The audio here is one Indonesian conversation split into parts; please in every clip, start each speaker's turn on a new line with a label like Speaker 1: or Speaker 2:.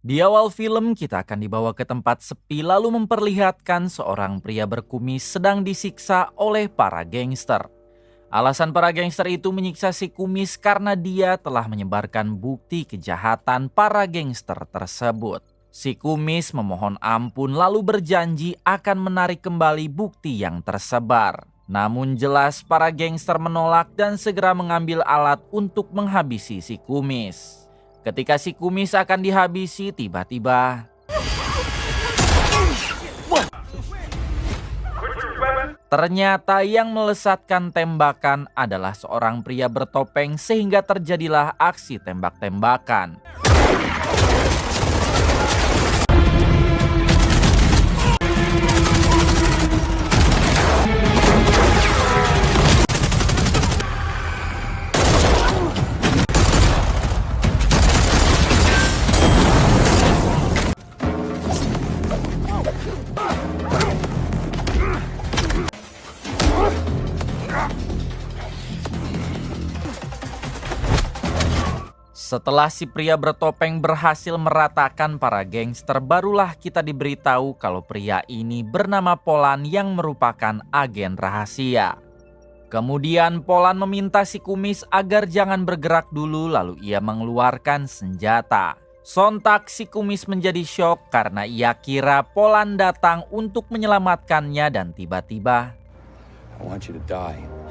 Speaker 1: Di awal film, kita akan dibawa ke tempat sepi lalu memperlihatkan seorang pria berkumis sedang disiksa oleh para gangster. Alasan para gangster itu menyiksa si kumis karena dia telah menyebarkan bukti kejahatan para gangster tersebut. Si kumis memohon ampun lalu berjanji akan menarik kembali bukti yang tersebar. Namun jelas para gangster menolak dan segera mengambil alat untuk menghabisi si kumis. Ketika si kumis akan dihabisi, tiba-tiba ternyata yang melesatkan tembakan adalah seorang pria bertopeng sehingga terjadilah aksi tembak-tembakan. Setelah si pria bertopeng berhasil meratakan para gangster, barulah kita diberitahu kalau pria ini bernama Polan yang merupakan agen rahasia. Kemudian Polan meminta si kumis agar jangan bergerak dulu lalu ia mengeluarkan senjata. Sontak si kumis menjadi syok karena ia kira Polan datang untuk menyelamatkannya dan tiba-tiba
Speaker 2: I want you to die.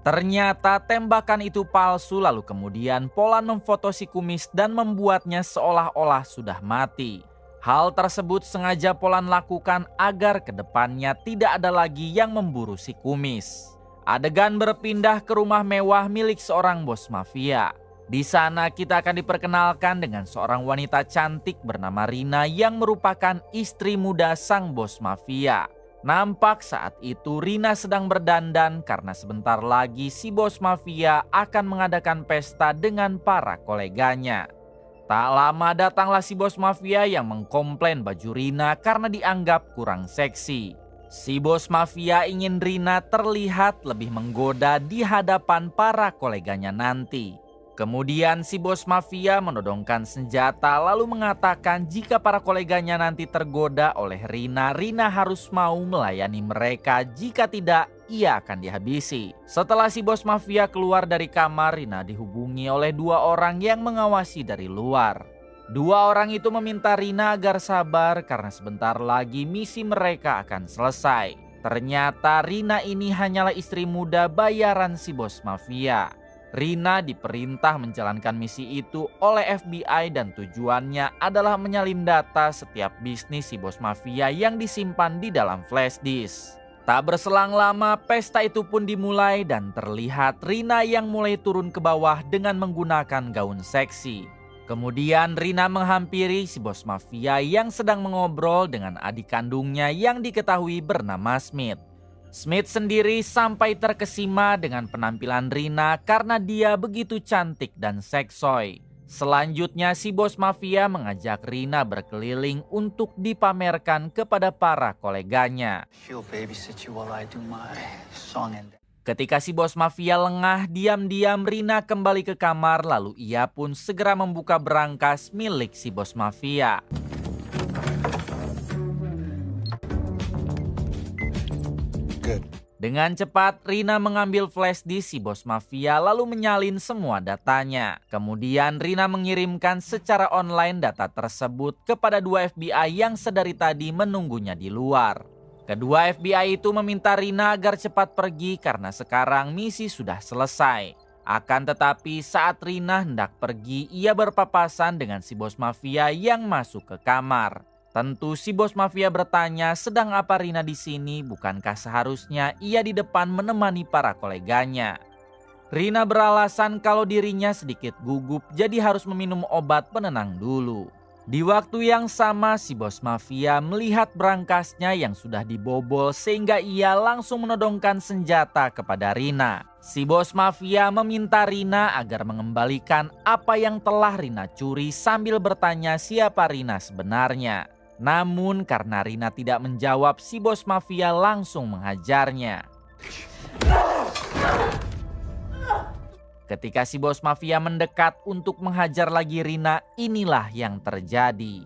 Speaker 1: ternyata tembakan itu palsu, lalu kemudian Polan memfoto si kumis dan membuatnya seolah-olah sudah mati. Hal tersebut sengaja Polan lakukan agar kedepannya tidak ada lagi yang memburu si kumis. Adegan berpindah ke rumah mewah milik seorang bos mafia. Di sana kita akan diperkenalkan dengan seorang wanita cantik bernama Rina yang merupakan istri muda sang bos mafia. Nampak saat itu Rina sedang berdandan karena sebentar lagi si bos mafia akan mengadakan pesta dengan para koleganya. Tak lama datanglah si bos mafia yang mengkomplain baju Rina karena dianggap kurang seksi. Si bos mafia ingin Rina terlihat lebih menggoda di hadapan para koleganya nanti. Kemudian si bos mafia menodongkan senjata lalu mengatakan jika para koleganya nanti tergoda oleh Rina, Rina harus mau melayani mereka, jika tidak ia akan dihabisi. Setelah si bos mafia keluar dari kamar, Rina dihubungi oleh dua orang yang mengawasi dari luar. Dua orang itu meminta Rina agar sabar karena sebentar lagi misi mereka akan selesai. Ternyata Rina ini hanyalah istri muda bayaran si bos mafia. Rina diperintah menjalankan misi itu oleh FBI dan tujuannya adalah menyalin data setiap bisnis si bos mafia yang disimpan di dalam flash disk. Tak berselang lama pesta itu pun dimulai dan terlihat Rina yang mulai turun ke bawah dengan menggunakan gaun seksi. Kemudian Rina menghampiri si bos mafia yang sedang mengobrol dengan adik kandungnya yang diketahui bernama Smith. Smith sendiri sampai terkesima dengan penampilan Rina karena dia begitu cantik dan seksoi. Selanjutnya si bos mafia mengajak Rina berkeliling untuk dipamerkan kepada para koleganya. Ketika si bos mafia lengah, diam-diam Rina kembali ke kamar lalu ia pun segera membuka berangkas milik si bos mafia. Dengan cepat, Rina mengambil flash disk si bos mafia lalu menyalin semua datanya. Kemudian Rina mengirimkan secara online data tersebut kepada dua FBI yang sedari tadi menunggunya di luar. Kedua FBI itu meminta Rina agar cepat pergi karena sekarang misi sudah selesai. Akan tetapi saat Rina hendak pergi, ia berpapasan dengan si bos mafia yang masuk ke kamar. Tentu si bos mafia bertanya, sedang apa Rina di sini? Bukankah seharusnya ia di depan menemani para koleganya? Rina beralasan kalau dirinya sedikit gugup jadi harus meminum obat penenang dulu. Di waktu yang sama si bos mafia melihat berangkasnya yang sudah dibobol sehingga ia langsung menodongkan senjata kepada Rina. Si bos mafia meminta Rina agar mengembalikan apa yang telah Rina curi sambil bertanya siapa Rina sebenarnya. Namun karena Rina tidak menjawab, si bos mafia langsung menghajarnya. Ketika si bos mafia mendekat untuk menghajar lagi Rina, inilah yang terjadi.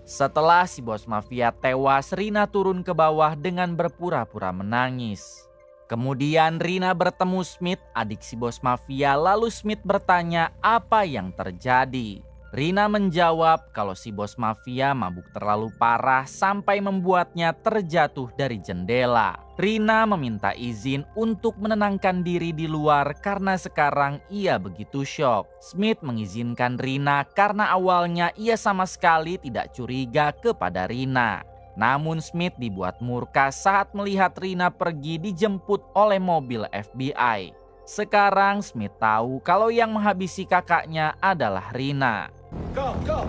Speaker 1: Setelah si bos mafia tewas, Rina turun ke bawah dengan berpura-pura menangis. Kemudian Rina bertemu Smith, adik si bos mafia, lalu Smith bertanya apa yang terjadi. Rina menjawab kalau si bos mafia mabuk terlalu parah sampai membuatnya terjatuh dari jendela. Rina meminta izin untuk menenangkan diri di luar karena sekarang ia begitu syok. Smith mengizinkan Rina karena awalnya ia sama sekali tidak curiga kepada Rina. Namun Smith dibuat murka saat melihat Rina pergi dijemput oleh mobil FBI. Sekarang Smith tahu kalau yang menghabisi kakaknya adalah Rina.
Speaker 2: Go, go.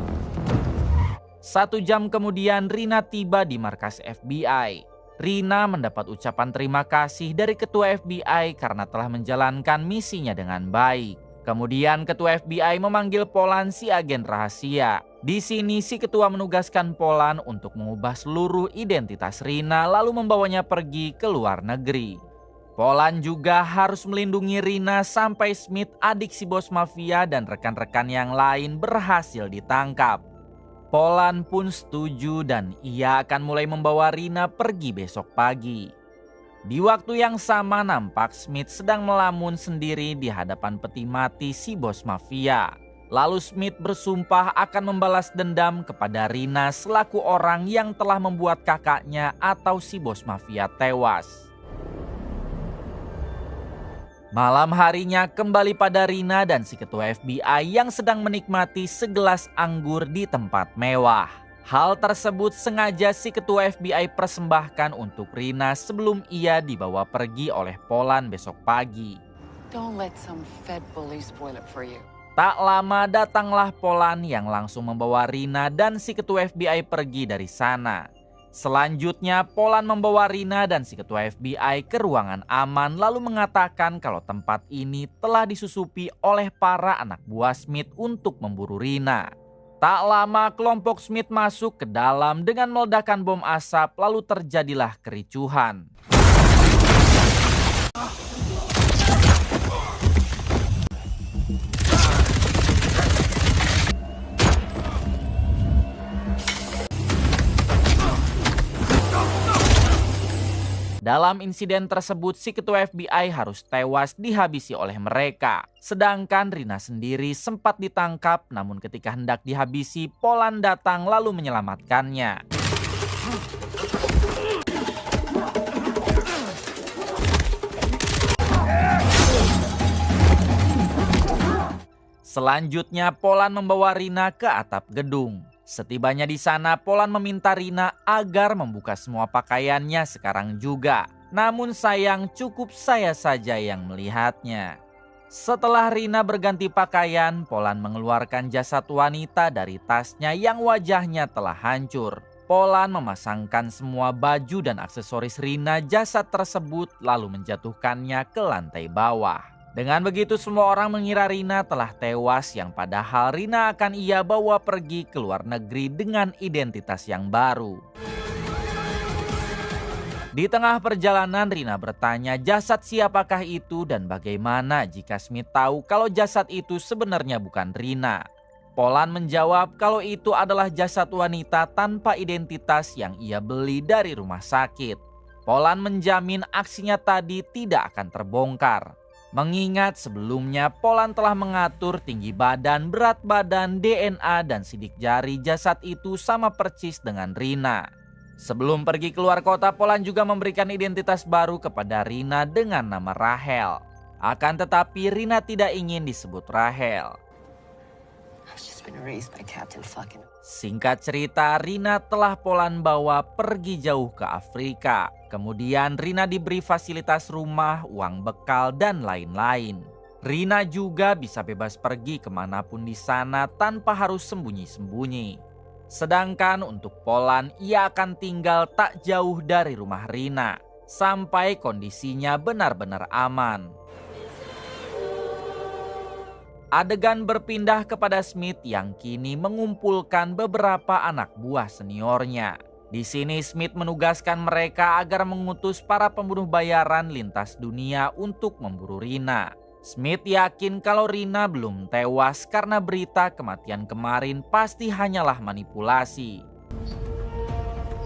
Speaker 1: 1 jam kemudian Rina tiba di markas FBI. Rina mendapat ucapan terima kasih dari ketua FBI karena telah menjalankan misinya dengan baik. Kemudian ketua FBI memanggil Polan, si agen rahasia. Di sini si ketua menugaskan Polan untuk mengubah seluruh identitas Rina lalu membawanya pergi ke luar negeri. Polan juga harus melindungi Rina sampai Smith, adik si bos mafia, dan rekan-rekan yang lain berhasil ditangkap. Polan pun setuju dan ia akan mulai membawa Rina pergi besok pagi. Di waktu yang sama nampak Smith sedang melamun sendiri di hadapan peti mati si bos mafia. Lalu Smith bersumpah akan membalas dendam kepada Rina selaku orang yang telah membuat kakaknya atau si bos mafia tewas. Malam harinya kembali pada Rina dan si ketua FBI yang sedang menikmati segelas anggur di tempat mewah. Hal tersebut sengaja si ketua FBI persembahkan untuk Rina sebelum ia dibawa pergi oleh Polan besok pagi.
Speaker 3: Don't let some Fed bully spoil it for you.
Speaker 1: Tak lama datanglah Polan yang langsung membawa Rina dan si ketua FBI pergi dari sana. Selanjutnya Polan membawa Rina dan si ketua FBI ke ruangan aman lalu mengatakan kalau tempat ini telah disusupi oleh para anak buah Smith untuk memburu Rina. Tak lama kelompok Smith masuk ke dalam dengan meledakan bom asap lalu terjadilah kericuhan. Dalam insiden tersebut, si ketua FBI harus tewas dihabisi oleh mereka. Sedangkan Rina sendiri sempat ditangkap, namun ketika hendak dihabisi, Polan datang lalu menyelamatkannya. Selanjutnya, Polan membawa Rina ke atap gedung. Setibanya di sana, Polan meminta Rina agar membuka semua pakaiannya sekarang juga. Namun sayang cukup saya saja yang melihatnya. Setelah Rina berganti pakaian, Polan mengeluarkan jasad wanita dari tasnya yang wajahnya telah hancur. Polan memasangkan semua baju dan aksesoris Rina jasad tersebut lalu menjatuhkannya ke lantai bawah. Dengan begitu semua orang mengira Rina telah tewas yang padahal Rina akan ia bawa pergi ke luar negeri dengan identitas yang baru. Di tengah perjalanan Rina bertanya jasad siapakah itu dan bagaimana jika Smith tahu kalau jasad itu sebenarnya bukan Rina. Polan menjawab kalau itu adalah jasad wanita tanpa identitas yang ia beli dari rumah sakit. Polan menjamin aksinya tadi tidak akan terbongkar. Mengingat sebelumnya Polan telah mengatur tinggi badan, berat badan, DNA, dan sidik jari jasad itu sama persis dengan Rina. Sebelum pergi keluar kota, Polan juga memberikan identitas baru kepada Rina dengan nama Rahel. Akan tetapi Rina tidak ingin disebut Rahel. Singkat cerita, Rina telah Polan bawa pergi jauh ke Afrika. Kemudian Rina diberi fasilitas rumah, uang bekal, dan lain-lain. Rina juga bisa bebas pergi kemanapun di sana tanpa harus sembunyi-sembunyi. Sedangkan untuk Polan, ia akan tinggal tak jauh dari rumah Rina sampai kondisinya benar-benar aman. Adegan berpindah kepada Smith yang kini mengumpulkan beberapa anak buah seniornya. Di sini Smith menugaskan mereka agar mengutus para pembunuh bayaran lintas dunia untuk memburu Rina. Smith yakin kalau Rina belum tewas karena berita kematian kemarin pasti hanyalah manipulasi.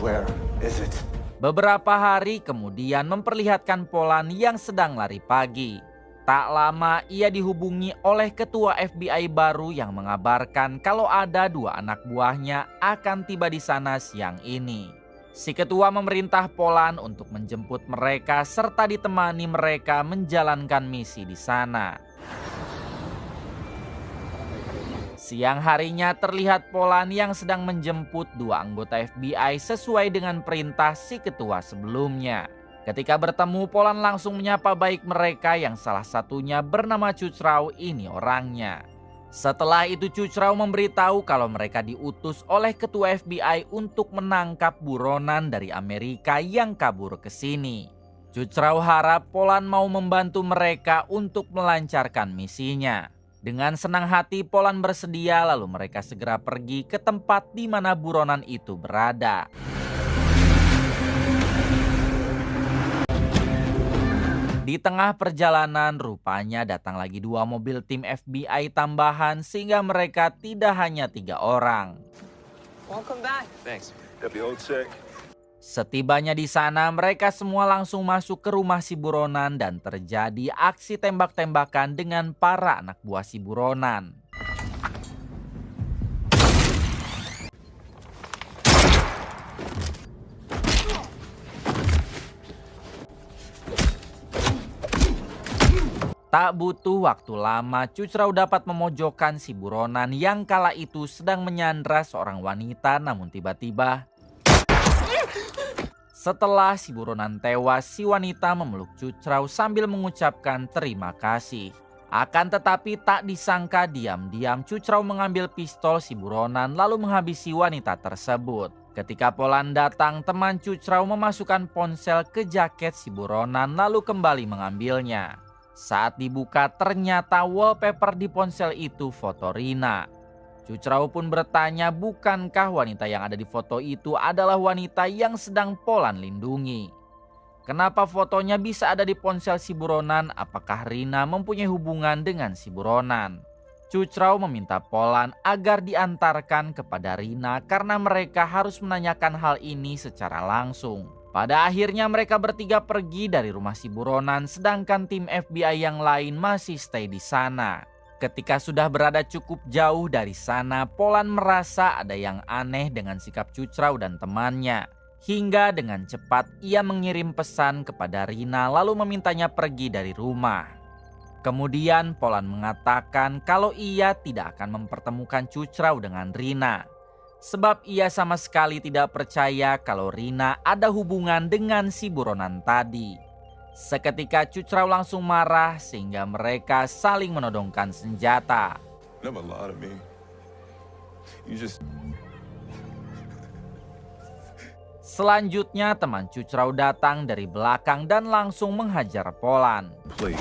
Speaker 4: Where is it?
Speaker 1: Beberapa hari kemudian memperlihatkan Polan yang sedang lari pagi. Tak lama ia dihubungi oleh ketua FBI baru yang mengabarkan kalau ada 2 anak buahnya akan tiba di sana siang ini. Si ketua memerintah Polan untuk menjemput mereka serta ditemani mereka menjalankan misi di sana. Siang harinya terlihat Polan yang sedang menjemput 2 anggota FBI sesuai dengan perintah si ketua sebelumnya. Ketika bertemu, Polan langsung menyapa baik mereka yang salah satunya bernama Chuchrao, ini orangnya. Setelah itu Chuchrao memberitahu kalau mereka diutus oleh ketua FBI untuk menangkap buronan dari Amerika yang kabur ke sini. Chuchrao harap Polan mau membantu mereka untuk melancarkan misinya. Dengan senang hati Polan bersedia lalu mereka segera pergi ke tempat di mana buronan itu berada. Di tengah perjalanan rupanya datang lagi 2 mobil tim FBI tambahan sehingga mereka tidak hanya 3 orang.
Speaker 3: Welcome back.
Speaker 4: Thanks. WO check.
Speaker 1: Setibanya di sana mereka semua langsung masuk ke rumah si buronan dan terjadi aksi tembak-tembakan dengan para anak buah si buronan. Tak butuh waktu lama, Chuchrao dapat memojokkan si buronan yang kala itu sedang menyandra seorang wanita, namun tiba-tiba setelah si buronan tewas, si wanita memeluk Chuchrao sambil mengucapkan terima kasih. Akan tetapi tak disangka diam-diam Chuchrao mengambil pistol si buronan lalu menghabisi wanita tersebut. Ketika Polan datang, teman Chuchrao memasukkan ponsel ke jaket si buronan lalu kembali mengambilnya. Saat dibuka ternyata wallpaper di ponsel itu foto Rina. Chuchrao pun bertanya bukankah wanita yang ada di foto itu adalah wanita yang sedang Polan lindungi. Kenapa fotonya bisa ada di ponsel si buronan? Apakah Rina mempunyai hubungan dengan si buronan? Chuchrao meminta Polan agar diantarkan kepada Rina karena mereka harus menanyakan hal ini secara langsung. Pada akhirnya mereka bertiga pergi dari rumah si buronan sedangkan tim FBI yang lain masih stay di sana. Ketika sudah berada cukup jauh dari sana, Polan merasa ada yang aneh dengan sikap Chuchrao dan temannya. Hingga dengan cepat ia mengirim pesan kepada Rina lalu memintanya pergi dari rumah. Kemudian Polan mengatakan kalau ia tidak akan mempertemukan Chuchrao dengan Rina. Sebab ia sama sekali tidak percaya kalau Rina ada hubungan dengan si buronan tadi. Seketika Chuchrao langsung marah sehingga mereka saling menodongkan senjata.
Speaker 4: Never lie to me. You just...
Speaker 1: Selanjutnya teman Chuchrao datang dari belakang dan langsung menghajar Polan.
Speaker 4: Please.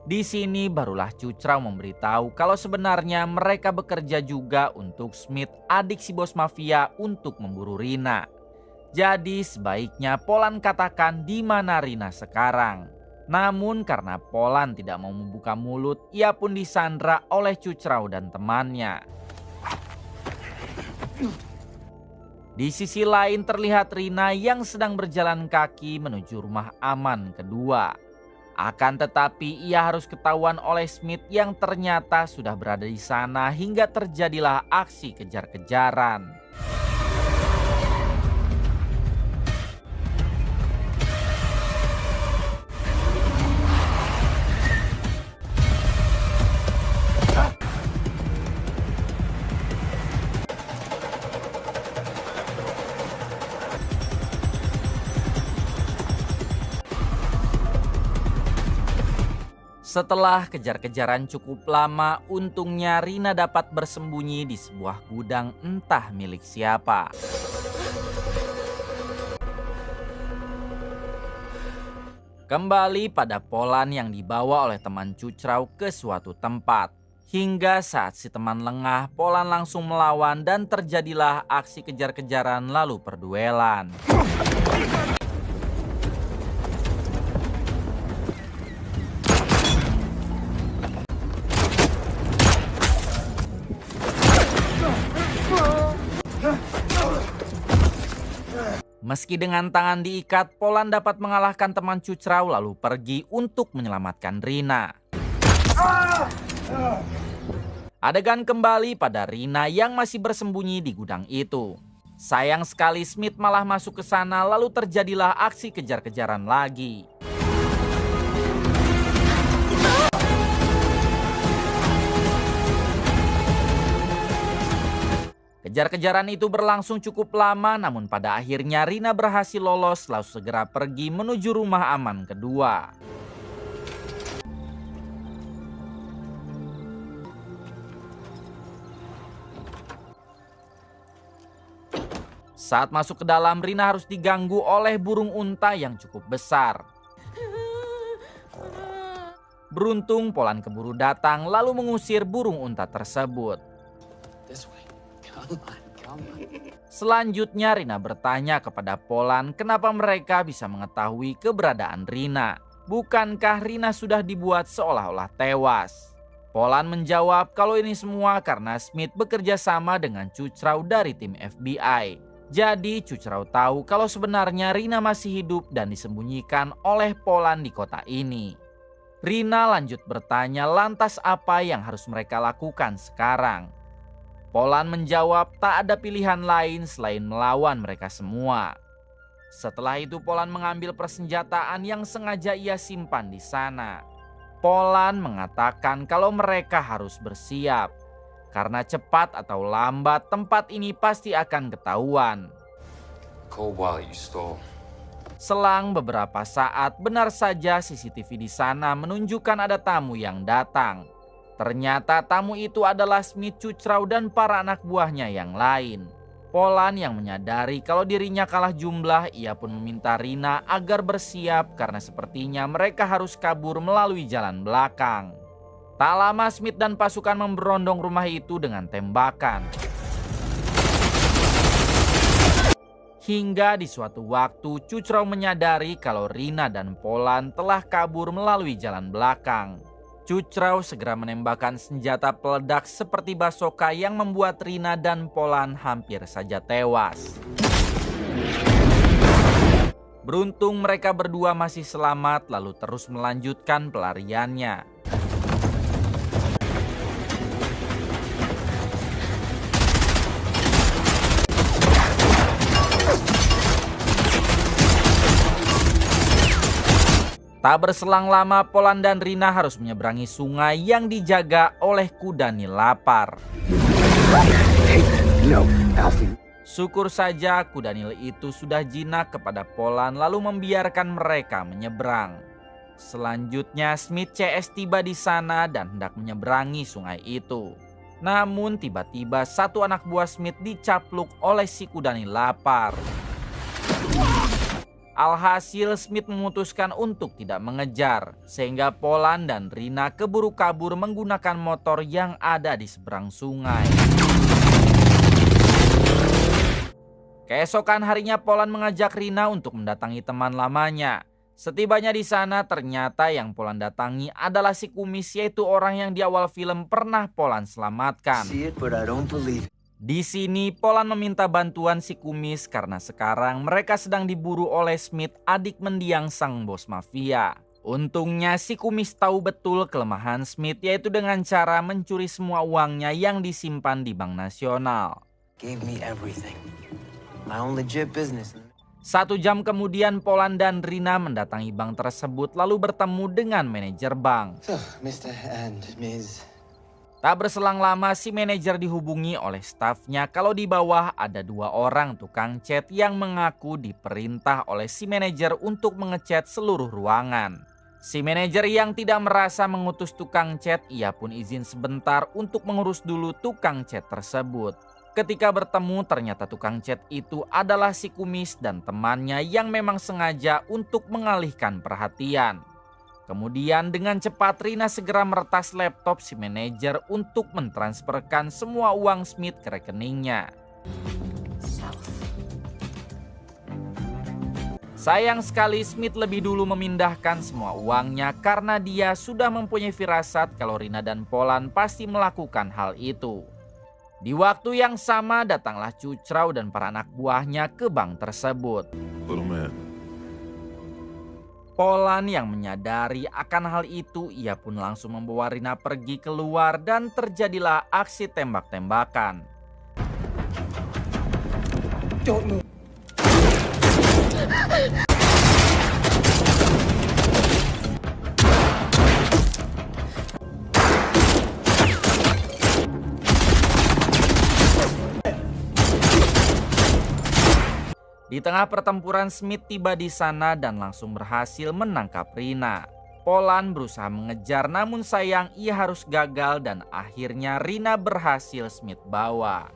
Speaker 1: Di sini barulah Chuchrao memberitahu kalau sebenarnya mereka bekerja juga untuk Smith, adik si bos mafia, untuk memburu Rina. Jadi sebaiknya Polan katakan di mana Rina sekarang. Namun karena Polan tidak mau membuka mulut, ia pun disandra oleh Chuchrao dan temannya. Di sisi lain terlihat Rina yang sedang berjalan kaki menuju rumah aman kedua. Akan tetapi ia harus ketahuan oleh Smith yang ternyata sudah berada di sana hingga terjadilah aksi kejar-kejaran. Setelah kejar-kejaran cukup lama, untungnya Rina dapat bersembunyi di sebuah gudang entah milik siapa. Kembali pada Polan yang dibawa oleh teman Chuchrao ke suatu tempat. Hingga saat si teman lengah, Polan langsung melawan dan terjadilah aksi kejar-kejaran lalu perduelan. Meski dengan tangan diikat, Polan dapat mengalahkan teman Cucrau lalu pergi untuk menyelamatkan Rina. Adegan kembali pada Rina yang masih bersembunyi di gudang itu. Sayang sekali Smith malah masuk ke sana lalu terjadilah aksi kejar-kejaran lagi. Kejar-kejaran itu berlangsung cukup lama, namun pada akhirnya Rina berhasil lolos lalu segera pergi menuju rumah aman kedua. Saat masuk ke dalam, Rina harus diganggu oleh burung unta yang cukup besar. Beruntung Polan keburu datang lalu mengusir burung unta tersebut.
Speaker 3: This way. Come on.
Speaker 1: Selanjutnya Rina bertanya kepada Polan kenapa mereka bisa mengetahui keberadaan Rina. Bukankah Rina sudah dibuat seolah-olah tewas? Polan menjawab kalau ini semua karena Smith bekerja sama dengan Cucrau dari tim FBI. Jadi Cucrau tahu kalau sebenarnya Rina masih hidup dan disembunyikan oleh Polan di kota ini. Rina lanjut bertanya lantas apa yang harus mereka lakukan sekarang. Polan menjawab tak ada pilihan lain selain melawan mereka semua. Setelah itu Polan mengambil persenjataan yang sengaja ia simpan di sana. Polan mengatakan kalau mereka harus bersiap. Karena cepat atau lambat tempat ini pasti akan ketahuan.
Speaker 2: Cold wallet you stole.
Speaker 1: Selang beberapa saat benar saja CCTV di sana menunjukkan ada tamu yang datang. Ternyata tamu itu adalah Smith, Cucrau dan para anak buahnya yang lain. Polan yang menyadari kalau dirinya kalah jumlah, ia pun meminta Rina agar bersiap karena sepertinya mereka harus kabur melalui jalan belakang. Tak lama Smith dan pasukan memberondong rumah itu dengan tembakan. Hingga di suatu waktu Cucrau menyadari kalau Rina dan Polan telah kabur melalui jalan belakang. Cucrau segera menembakkan senjata peledak seperti basoka yang membuat Rina dan Polan hampir saja tewas. Beruntung mereka berdua masih selamat lalu terus melanjutkan pelariannya. Tak berselang lama, Polan dan Rina harus menyeberangi sungai yang dijaga oleh kuda Nil lapar. Syukur saja kuda Nil itu sudah jinak kepada Polan lalu membiarkan mereka menyeberang. Selanjutnya Smith CS tiba di sana dan hendak menyeberangi sungai itu. Namun tiba-tiba satu anak buah Smith dicapluk oleh si kuda Nil lapar. Alhasil Smith memutuskan untuk tidak mengejar, sehingga Polan dan Rina keburu kabur menggunakan motor yang ada di seberang sungai. Keesokan harinya Polan mengajak Rina untuk mendatangi teman lamanya. Setibanya di sana ternyata yang Polan datangi adalah si kumis, yaitu orang yang di awal film pernah Polan selamatkan. Di sini Polan meminta bantuan si kumis karena sekarang mereka sedang diburu oleh Smith, adik mendiang sang bos mafia. Untungnya si kumis tahu betul kelemahan Smith, yaitu dengan cara mencuri semua uangnya yang disimpan di Bank Nasional. 1 jam kemudian Polan dan Rina mendatangi bank tersebut lalu bertemu dengan manajer bank.
Speaker 3: So, Mr. and Ms.
Speaker 1: Tak berselang lama si manajer dihubungi oleh stafnya kalau di bawah ada 2 orang tukang cat yang mengaku diperintah oleh si manajer untuk mengecat seluruh ruangan. Si manajer yang tidak merasa mengutus tukang cat, ia pun izin sebentar untuk mengurus dulu tukang cat tersebut. Ketika bertemu ternyata tukang cat itu adalah si kumis dan temannya yang memang sengaja untuk mengalihkan perhatian. Kemudian dengan cepat Rina segera meretas laptop si manajer untuk mentransferkan semua uang Smith ke rekeningnya. Sayang sekali Smith lebih dulu memindahkan semua uangnya karena dia sudah mempunyai firasat kalau Rina dan Polan pasti melakukan hal itu. Di waktu yang sama datanglah Cucrau dan para anak buahnya ke bank tersebut.
Speaker 4: Little man.
Speaker 1: Polan yang menyadari akan hal itu, ia pun langsung membawa Rina pergi keluar dan terjadilah aksi tembak-tembakan. Di tengah pertempuran, Smith tiba di sana dan langsung berhasil menangkap Rina. Polan berusaha mengejar, namun sayang ia harus gagal dan akhirnya Rina berhasil Smith bawa.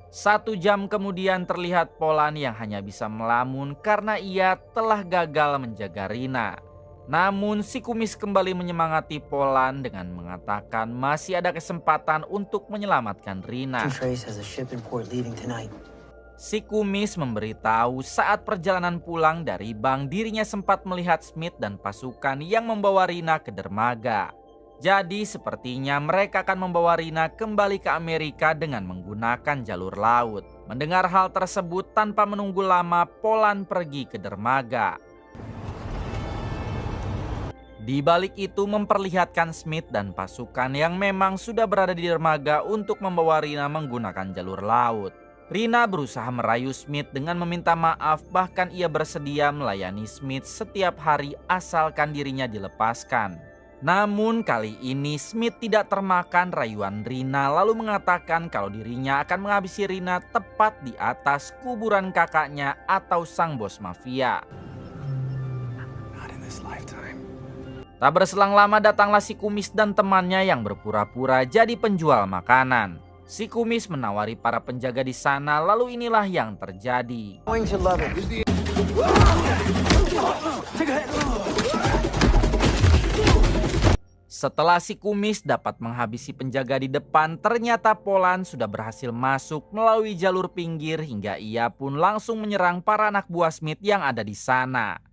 Speaker 1: Satu jam kemudian terlihat Polan yang hanya bisa melamun karena ia telah gagal menjaga Rina. Namun si kumis kembali menyemangati Polan dengan mengatakan masih ada kesempatan untuk menyelamatkan Rina.
Speaker 5: Trace has a ship in port leaving tonight.
Speaker 1: Si kumis memberitahu saat perjalanan pulang dari bank dirinya sempat melihat Smith dan pasukan yang membawa Rina ke dermaga. Jadi sepertinya mereka akan membawa Rina kembali ke Amerika dengan menggunakan jalur laut. Mendengar hal tersebut tanpa menunggu lama, Polan pergi ke dermaga. Di balik itu memperlihatkan Smith dan pasukan yang memang sudah berada di dermaga untuk membawa Rina menggunakan jalur laut. Rina berusaha merayu Smith dengan meminta maaf, bahkan ia bersedia melayani Smith setiap hari asalkan dirinya dilepaskan. Namun kali ini Smith tidak termakan rayuan Rina lalu mengatakan kalau dirinya akan menghabisi Rina tepat di atas kuburan kakaknya atau sang bos mafia.
Speaker 3: Not in this lifetime.
Speaker 1: Tak berselang lama datanglah si kumis dan temannya yang berpura-pura jadi penjual makanan. Si kumis menawari para penjaga di sana, lalu inilah yang terjadi.
Speaker 5: Going to love it.
Speaker 1: Setelah si kumis dapat menghabisi penjaga di depan, ternyata Polan sudah berhasil masuk melalui jalur pinggir hingga ia pun langsung menyerang para anak buah Smith yang ada di sana.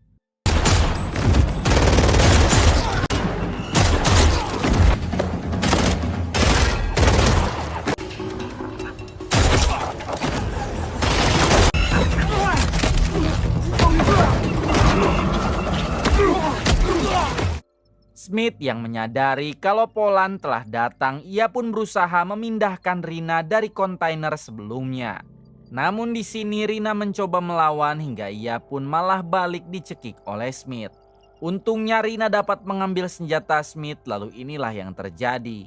Speaker 1: Smith yang menyadari kalau Polan telah datang, ia pun berusaha memindahkan Rina dari kontainer sebelumnya. Namun di sini Rina mencoba melawan hingga ia pun malah balik dicekik oleh Smith. Untungnya Rina dapat mengambil senjata Smith, lalu inilah yang terjadi.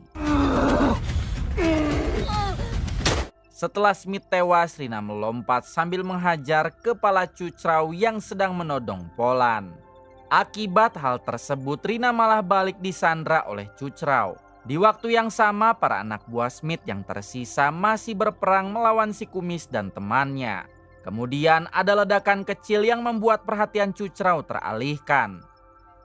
Speaker 1: Setelah Smith tewas, Rina melompat sambil menghajar kepala Cucrau yang sedang menodong Polan. Akibat hal tersebut, Rina malah balik disandra oleh Cucrau. Di waktu yang sama, para anak buah Smith yang tersisa masih berperang melawan si kumis dan temannya. Kemudian ada ledakan kecil yang membuat perhatian Cucrau teralihkan.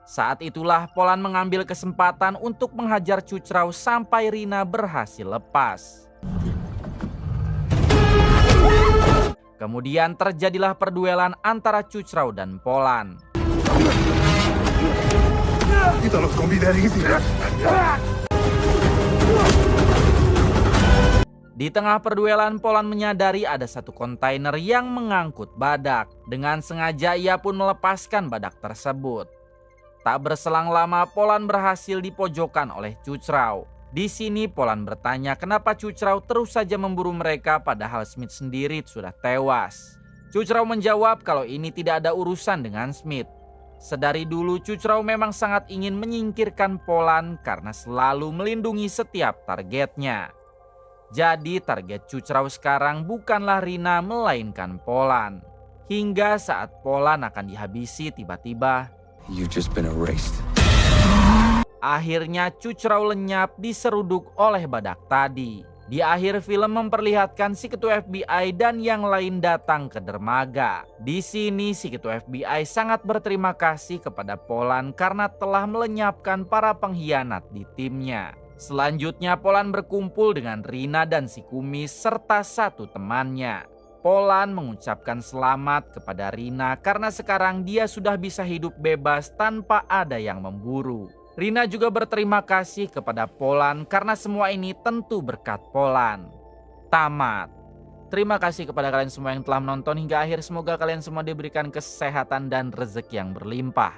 Speaker 1: Saat itulah Polan mengambil kesempatan untuk menghajar Cucrau sampai Rina berhasil lepas. Kemudian terjadilah perduelan antara Cucrau dan Polan.
Speaker 4: Kita los convidaré.
Speaker 1: Di tengah perduelan, Polan menyadari ada satu kontainer yang mengangkut badak. Dengan sengaja ia pun melepaskan badak tersebut. Tak berselang lama, Polan berhasil dipojokkan oleh Cucrau. Di sini Polan bertanya kenapa Cucrau terus saja memburu mereka padahal Smith sendiri sudah tewas. Cucrau menjawab kalau ini tidak ada urusan dengan Smith. Sedari dulu Cucrau memang sangat ingin menyingkirkan Polan karena selalu melindungi setiap targetnya. Jadi target Cucrau sekarang bukanlah Rina melainkan Polan. Hingga saat Polan akan dihabisi tiba-tiba,
Speaker 2: You've just been erased.
Speaker 1: akhirnya Cucrau lenyap diseruduk oleh badak tadi. Di akhir film memperlihatkan si ketua FBI dan yang lain datang ke dermaga. Di sini si ketua FBI sangat berterima kasih kepada Polan karena telah melenyapkan para pengkhianat di timnya. Selanjutnya Polan berkumpul dengan Rina dan si kumis serta satu temannya. Polan mengucapkan selamat kepada Rina karena sekarang dia sudah bisa hidup bebas tanpa ada yang memburu. Rina juga berterima kasih kepada Polan karena semua ini tentu berkat Polan. Tamat. Terima kasih kepada kalian semua yang telah menonton hingga akhir. Semoga kalian semua diberikan kesehatan dan rezeki yang berlimpah.